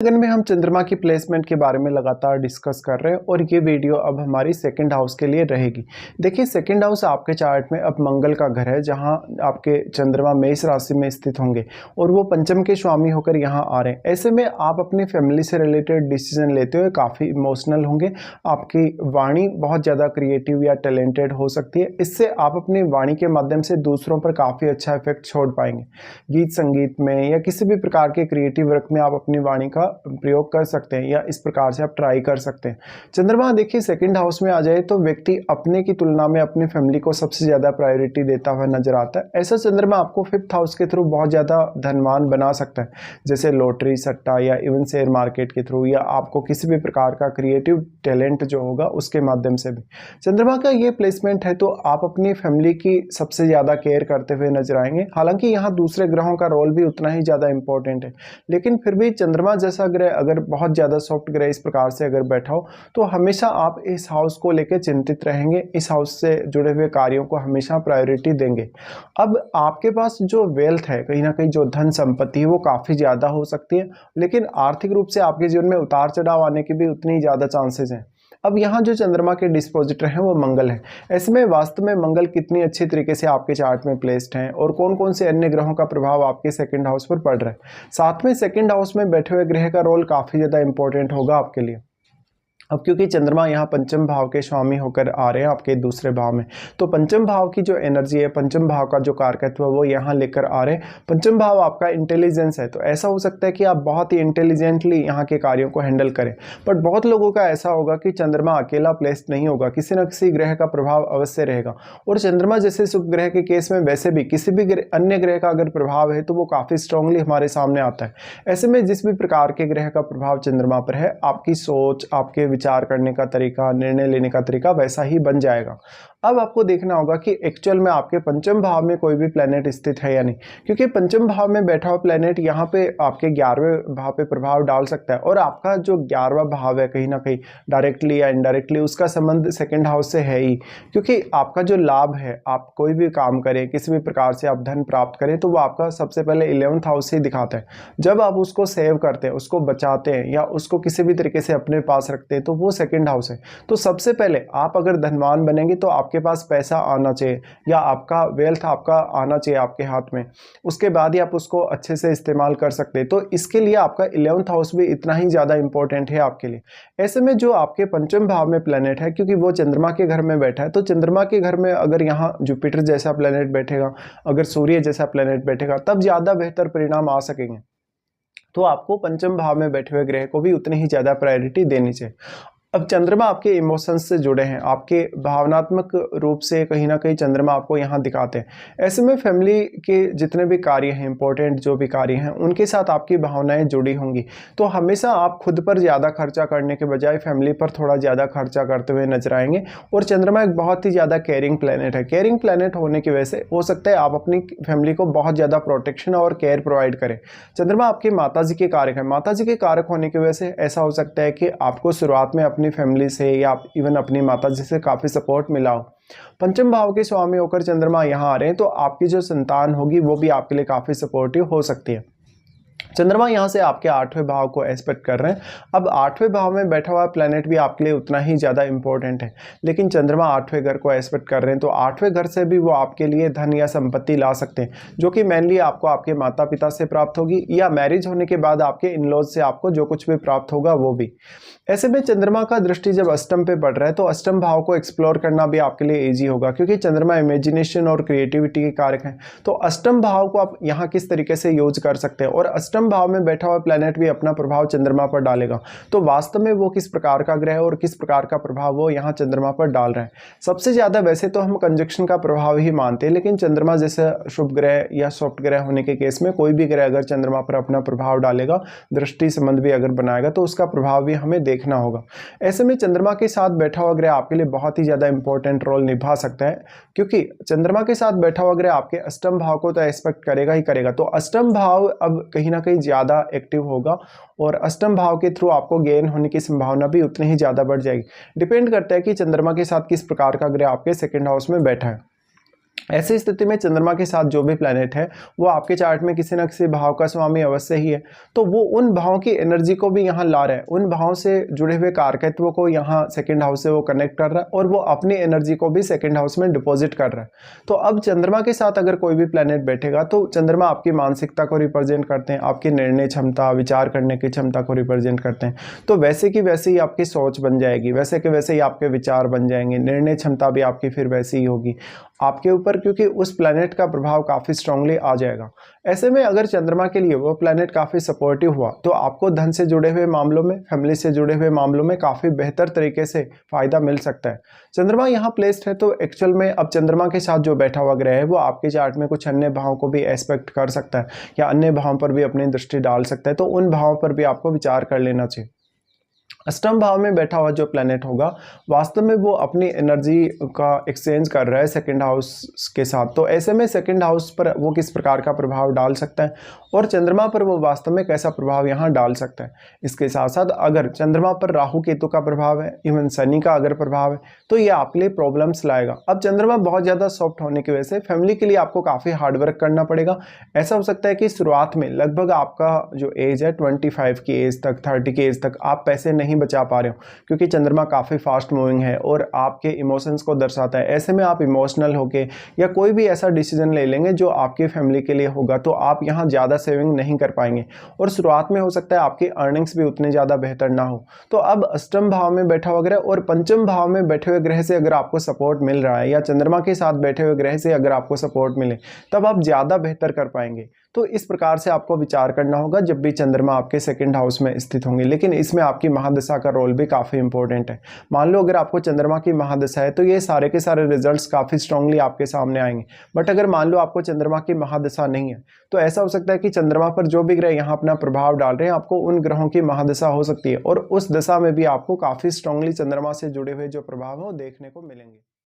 लगन में हम चंद्रमा की प्लेसमेंट के बारे में लगातार डिस्कस कर रहे हैं और ये वीडियो अब हमारी सेकंड हाउस के लिए रहेगी। देखिए, सेकंड हाउस आपके चार्ट में अब मंगल का घर है, जहां आपके चंद्रमा मेष राशि में स्थित होंगे और वो पंचम के स्वामी होकर यहां आ रहे हैं। ऐसे में आप अपनी फैमिली से रिलेटेड डिसीजन लेते हुए काफ़ी इमोशनल होंगे। आपकी वाणी बहुत ज़्यादा क्रिएटिव या टैलेंटेड हो सकती है। इससे आप अपनी वाणी के माध्यम से दूसरों पर काफ़ी अच्छा इफेक्ट छोड़ पाएंगे। गीत संगीत में या किसी भी प्रकार के क्रिएटिव वर्क में आप अपनी वाणी का प्रयोग कर सकते हैं या इस प्रकार से आप ट्राई कर सकते हैं। चंद्रमा देखिए सेकंड हाउस में आ जाए तो व्यक्ति अपने की तुलना में अपनी फैमिली को सबसे ज़्यादा प्रायोरिटी देता हुआ नजर आता है। ऐसा चंद्रमा आपको फिफ्थ हाउस के थ्रू बहुत ज़्यादा धनवान बना सकता है, जैसे लॉटरी, सट्टा या इवन शेयर मार्केट के थ्रू, या आपको किसी भी प्रकार का क्रिएटिव टैलेंट जो होगा उसके माध्यम से भी। चंद्रमा का ये प्लेसमेंट है तो आप अपनी फैमिली की सबसे ज़्यादा केयर करते हुए नजर आएंगे। हालांकि यहाँ दूसरे ग्रहों का रोल भी उतना ही ज़्यादा इंपॉर्टेंट है, लेकिन फिर भी चंद्रमा जैसा ग्रह अगर बहुत ज़्यादा सॉफ्ट ग्रह इस प्रकार से अगर बैठा हो तो हमेशा आप इस हाउस को लेकर चिंतित रहेंगे, इस हाउस से जुड़े हुए कार्यों को हमेशा प्रायोरिटी देंगे। अब आपके पास जो वेल्थ है, कहीं ना कहीं जो धन संपत्ति है वो काफ़ी ज़्यादा हो सकती है, लेकिन आर्थिक रूप से आपके जीवन में उतार चढ़ाव आने के भी उतनी ज़्यादा चांसेस हैं। अब यहाँ जो चंद्रमा के डिस्पोजिटर हैं वो मंगल है। ऐसे में वास्तव में मंगल कितनी अच्छी तरीके से आपके चार्ट में प्लेस्ड हैं और कौन कौन से अन्य ग्रहों का प्रभाव आपके सेकंड हाउस पर पड़ रहा है। साथ में सेकंड हाउस में बैठे हुए ग्रह का रोल काफ़ी ज़्यादा इंपॉर्टेंट होगा आपके लिए। अब क्योंकि चंद्रमा यहाँ पंचम भाव के स्वामी होकर आ रहे हैं आपके दूसरे भाव में, तो पंचम भाव की जो एनर्जी है, पंचम भाव का जो कारकत्व है वो यहाँ लेकर आ रहे हैं। पंचम भाव आपका इंटेलिजेंस है, तो ऐसा हो सकता है कि आप बहुत ही इंटेलिजेंटली यहाँ के कार्यों को हैंडल करें। बट बहुत लोगों का ऐसा होगा कि चंद्रमा अकेला प्लेस्ड नहीं होगा, किसी न किसी ग्रह का प्रभाव अवश्य रहेगा। और चंद्रमा जैसे शुभ ग्रह के केस में वैसे भी किसी भी अन्य ग्रह का अगर प्रभाव है तो वो काफ़ी स्ट्रांगली हमारे सामने आता है। ऐसे में जिस भी प्रकार के ग्रह का प्रभाव चंद्रमा पर है, आपकी सोच, आपके विचार करने का तरीका, निर्णय लेने का तरीका वैसा ही बन जाएगा। अब आपको देखना होगा कि एक्चुअल में आपके पंचम भाव में कोई भी प्लेनेट स्थित है या नहीं, क्योंकि पंचम भाव में बैठा हुआ प्लेनेट यहाँ पे आपके 11वें भाव पे प्रभाव डाल सकता है। और आपका जो 11वां भाव है कहीं ना कहीं डायरेक्टली या इनडायरेक्टली उसका संबंध सेकंड हाउस से है ही, क्योंकि आपका जो लाभ है, आप कोई भी काम करें, किसी भी प्रकार से आप धन प्राप्त करें तो वो आपका सबसे पहले 11th हाउस से ही दिखाता है। जब आप उसको सेव करते हैं, उसको बचाते हैं या उसको किसी भी तरीके से अपने पास रखते हैं तो वो सेकंड हाउस है। तो सबसे पहले आप अगर धनवान बनेंगे तो आपके पास पैसा आना चाहिए या आपका वेल्थ आपका आना चाहिए आपके हाथ में, उसके बाद ही आप उसको अच्छे से इस्तेमाल कर सकते हैं। तो इसके लिए आपका 11th हाउस भी इतना ही ज़्यादा इंपॉर्टेंट है आपके लिए। ऐसे में जो आपके पंचम भाव में प्लेनेट है, क्योंकि वो चंद्रमा के घर में बैठा है, तो चंद्रमा के घर में अगर यहाँ जुपिटर जैसा प्लेनेट बैठेगा, अगर सूर्य जैसा प्लेनेट बैठेगा, तब ज़्यादा बेहतर परिणाम आ सकेंगे। तो आपको पंचम भाव में बैठे हुए ग्रह को भी उतनी ही ज़्यादा प्रायोरिटी देनी चाहिए। अब चंद्रमा आपके इमोशंस से जुड़े हैं, आपके भावनात्मक रूप से कहीं ना कहीं चंद्रमा आपको यहाँ दिखाते हैं। ऐसे में फैमिली के जितने भी कार्य हैं, इंपॉर्टेंट जो भी कार्य हैं, उनके साथ आपकी भावनाएं जुड़ी होंगी। तो हमेशा आप खुद पर ज़्यादा खर्चा करने के बजाय फैमिली पर थोड़ा ज़्यादा खर्चा करते हुए नजर आएंगे। और चंद्रमा एक बहुत ही ज़्यादा केयरिंग प्लैनेट है। केयरिंग प्लैनेट होने की वजह से हो सकता है आप अपनी फैमिली को बहुत ज़्यादा प्रोटेक्शन और केयर प्रोवाइड करें। चंद्रमा आपके माता जी के कारक है। माता जी के कारक होने की वजह से ऐसा हो सकता है कि आपको शुरुआत में अपनी फैमिली से या इवन अपनी माता जी से काफ़ी सपोर्ट मिला हो। पंचम भाव के स्वामी होकर चंद्रमा यहाँ आ रहे हैं तो आपकी जो संतान होगी वो भी आपके लिए काफ़ी सपोर्टिव हो सकती है। चंद्रमा यहाँ से आपके 8वें भाव को एस्पेक्ट कर रहे हैं। अब 8वें भाव में बैठा हुआ प्लेनेट भी आपके लिए उतना ही ज़्यादा इंपॉर्टेंट है, लेकिन चंद्रमा 8वें घर को एस्पेक्ट कर रहे हैं तो 8वें घर से भी वो आपके लिए धन या संपत्ति ला सकते हैं, जो कि मेनली आपको आपके माता पिता से प्राप्त होगी या मैरिज होने के बाद आपके इन-लॉज से आपको जो कुछ भी प्राप्त होगा वो भी। ऐसे में चंद्रमा का दृष्टि जब अष्टम पे पड़ रहा है तो अष्टम भाव को एक्सप्लोर करना भी आपके लिए ईजी होगा, क्योंकि चंद्रमा इमेजिनेशन और क्रिएटिविटी के कारक हैं। तो अष्टम भाव को आप यहाँ किस तरीके से यूज कर सकते हैं, और अष्टम भाव में बैठा हुआ प्लेनेट भी अपना प्रभाव चंद्रमा पर डालेगा। तो वास्तव में वो किस प्रकार का ग्रह है और किस प्रकार का प्रभाव वो यहाँ चंद्रमा पर डाल रहा है। सबसे ज़्यादा वैसे तो हम कंजक्शन का प्रभाव ही मानते हैं, लेकिन चंद्रमा जैसे शुभ ग्रह या सॉफ्ट ग्रह होने के केस में कोई भी ग्रह अगर चंद्रमा पर अपना प्रभाव डालेगा, दृष्टि संबंध भी अगर बनाएगा, तो उसका प्रभाव भी हमें देखना होगा। ऐसे में चंद्रमा के साथ बैठा हुआ ग्रह आपके लिए बहुत ही ज्यादा इंपॉर्टेंट रोल निभा सकता है, क्योंकि चंद्रमा के साथ बैठा हुआ ग्रह आपके अष्टम भाव को तो एक्सपेक्ट करेगा ही करेगा। तो अष्टम भाव अब कहीं ना कहीं ज्यादा एक्टिव होगा और अष्टम भाव के थ्रू आपको गेन होने की संभावना भी उतनी ही ज्यादा बढ़ जाएगी। डिपेंड करता है कि चंद्रमा के साथ किस प्रकार का ग्रह आपके सेकंड हाउस में बैठा है। ऐसी स्थिति में चंद्रमा के साथ जो भी प्लैनेट है वो आपके चार्ट में किसी न किसी भाव का स्वामी अवश्य ही है, तो वो उन भावों की एनर्जी को भी यहाँ ला रहा है, उन भावों से जुड़े हुए कारकत्व को यहाँ सेकंड हाउस से वो कनेक्ट कर रहा है और वो अपनी एनर्जी को भी सेकंड हाउस में डिपॉजिट कर रहा है। तो अब चंद्रमा के साथ अगर कोई भी प्लैनेट बैठेगा तो चंद्रमा आपकी मानसिकता को रिप्रेजेंट करते हैं, आपकी निर्णय क्षमता, विचार करने की क्षमता को रिप्रेजेंट करते हैं। तो वैसे की वैसे ही आपकी सोच बन जाएगी, वैसे के वैसे ही आपके विचार बन जाएंगे, निर्णय क्षमता भी आपकी फिर वैसी ही होगी आपके ऊपर, क्योंकि उस प्लैनेट का प्रभाव काफ़ी स्ट्रांगली आ जाएगा। ऐसे में अगर चंद्रमा के लिए वो प्लैनेट काफ़ी सपोर्टिव हुआ तो आपको धन से जुड़े हुए मामलों में, फैमिली से जुड़े हुए मामलों में काफ़ी बेहतर तरीके से फ़ायदा मिल सकता है। चंद्रमा यहाँ प्लेस्ड है तो एक्चुअल में अब चंद्रमा के साथ जो बैठा हुआ ग्रह है वो आपके चार्ट में कुछ अन्य भावों को भी एस्पेक्ट कर सकता है या अन्य भावों पर भी अपनी दृष्टि डाल सकता है, तो उन भावों पर भी आपको विचार कर लेना चाहिए। अष्टम भाव में बैठा हुआ जो प्लैनेट होगा वास्तव में वो अपनी एनर्जी का एक्सचेंज कर रहा है सेकंड हाउस के साथ, तो ऐसे में सेकंड हाउस पर वो किस प्रकार का प्रभाव डाल सकता है और चंद्रमा पर वो वास्तव में कैसा प्रभाव यहाँ डाल सकता है। इसके साथ साथ अगर चंद्रमा पर राहु केतु का प्रभाव है, इवन शनि का अगर प्रभाव है, तो ये आपके लिए प्रॉब्लम्स लाएगा। अब चंद्रमा बहुत ज़्यादा सॉफ्ट होने की वजह से फैमिली के लिए आपको काफ़ी हार्डवर्क करना पड़ेगा। ऐसा हो सकता है कि शुरुआत में लगभग आपका जो एज है 25 की एज तक, 30 की एज तक आप पैसे नहीं बचा पा रहे हो, क्योंकि चंद्रमा काफ़ी फास्ट मूविंग है और आपके इमोशंस को दर्शाता है। ऐसे में आप इमोशनल होके या कोई भी ऐसा डिसीजन ले लेंगे जो आपकी फैमिली के लिए होगा, तो आप यहाँ ज़्यादा सेविंग नहीं कर पाएंगे और शुरुआत में हो सकता है आपकी अर्निंग्स भी उतनी ज़्यादा बेहतर ना हो। तो अब अष्टम भाव में बैठा हुआ ग्रह और पंचम भाव में बैठे हुए ग्रह से अगर आपको सपोर्ट मिल रहा है या चंद्रमा के साथ बैठे हुए ग्रह से अगर आपको सपोर्ट मिले तब आप ज़्यादा बेहतर कर पाएंगे। तो इस प्रकार से आपको विचार करना होगा जब भी चंद्रमा आपके सेकंड हाउस में स्थित होंगे, लेकिन इसमें आपकी महादशा का रोल भी काफ़ी इंपॉर्टेंट है। मान लो अगर आपको चंद्रमा की महादशा है तो ये सारे के सारे रिजल्ट्स काफ़ी स्ट्रांगली आपके सामने आएंगे, बट अगर मान लो आपको चंद्रमा की महादशा नहीं है तो ऐसा हो सकता है कि चंद्रमा पर जो भी ग्रह यहाँ अपना प्रभाव डाल रहे हैं आपको उन ग्रहों की महादशा हो सकती है और उस दशा में भी आपको काफ़ी स्ट्रांगली चंद्रमा से जुड़े हुए जो प्रभाव है वो देखने को मिलेंगे।